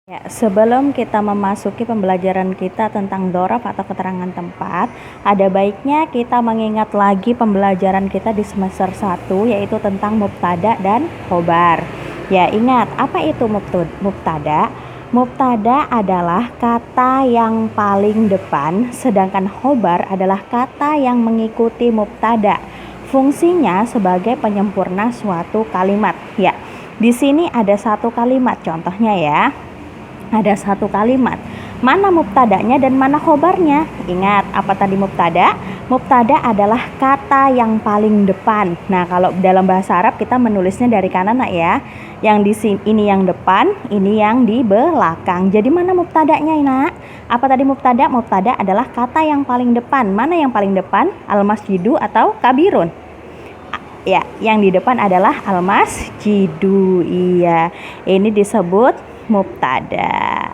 Ya, sebelum kita memasuki pembelajaran kita tentang dzaraf atau keterangan tempat, ada baiknya kita mengingat lagi pembelajaran kita di semester 1, yaitu tentang mubtada dan khobar. Ya, ingat, apa itu mubtada? Mubtada adalah kata yang paling depan, sedangkan khobar adalah kata yang mengikuti mubtada. Fungsinya sebagai penyempurna suatu kalimat. Ya, di sini ada satu kalimat, contohnya ya. Ada satu kalimat, mana mubtadanya dan mana khobarnya. Ingat, apa tadi mubtada? Mubtada adalah kata yang paling depan. Nah, kalau dalam bahasa Arab kita menulisnya dari kanan, nak ya. Yang di sini ini yang depan, ini yang di belakang. Jadi mana mubtadanya, nak? Apa tadi mubtada? Mubtada adalah kata yang paling depan. Mana yang paling depan? Al-masjidu atau kabirun? Ya, yang di depan adalah al-masjidu. Iya, ini disebut mubtada.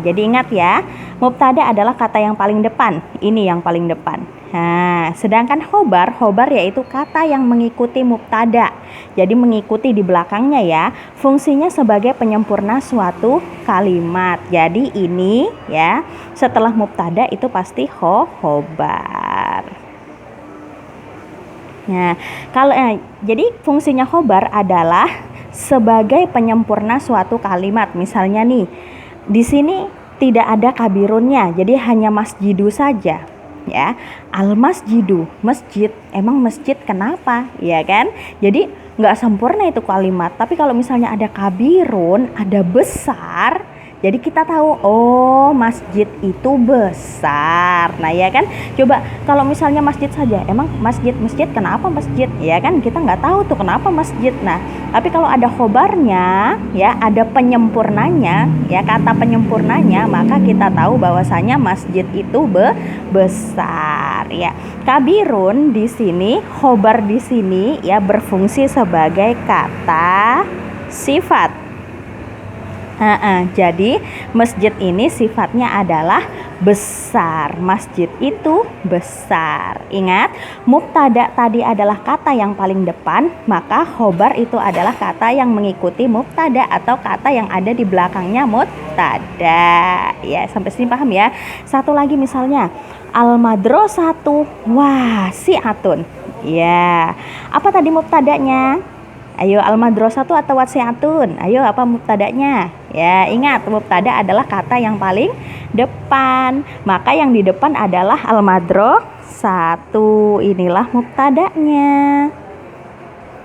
Jadi ingat ya, mubtada adalah kata yang paling depan. Ini yang paling depan. Sedangkan khobar yaitu kata yang mengikuti mubtada. Jadi mengikuti di belakangnya ya. Fungsinya sebagai penyempurna suatu kalimat. Jadi ini ya, setelah mubtada itu pasti khobar. Nah, jadi fungsinya khobar adalah sebagai penyempurna suatu kalimat. Misalnya nih, di sini tidak ada kabirunnya, jadi hanya masjidu saja. Ya, al-masjidu, masjid. Emang masjid kenapa? Ya kan? Jadi nggak sempurna itu kalimat. Tapi kalau misalnya ada kabirun, ada besar, jadi kita tahu, oh masjid itu besar. Nah ya kan, coba kalau misalnya masjid saja, emang masjid kenapa masjid? Ya kan, kita nggak tahu tuh kenapa masjid. Nah, tapi kalau ada khobarnya, ya ada penyempurnanya, ya kata penyempurnanya, maka kita tahu bahwasanya masjid itu besar. Ya, kabirun di sini, khobar di sini, ya berfungsi sebagai kata sifat. Jadi masjid ini sifatnya adalah besar. Masjid itu besar. Ingat, mubtada tadi adalah kata yang paling depan, maka khobar itu adalah kata yang mengikuti mubtada atau kata yang ada di belakangnya mubtada. Ya, sampai sini paham ya? Satu lagi misalnya, al-madrasatu wasi'atun. Ya, apa tadi mubtadanya? Ayo, al-madrasatu atau wasi'atun? Ayo, apa mubtadanya? Ya, ingat, mubtada adalah kata yang paling depan. Maka yang di depan adalah al-madrasatu. Inilah mubtadanya.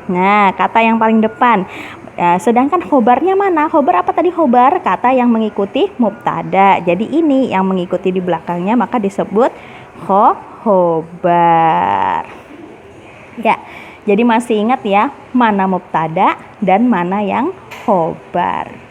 Nah, kata yang paling depan. Sedangkan khobarnya mana? Khobar apa tadi khobar? Kata yang mengikuti mubtada. Jadi ini yang mengikuti di belakangnya, maka disebut khobar. Ya. Jadi masih ingat ya, mana mubtada dan mana yang khobar.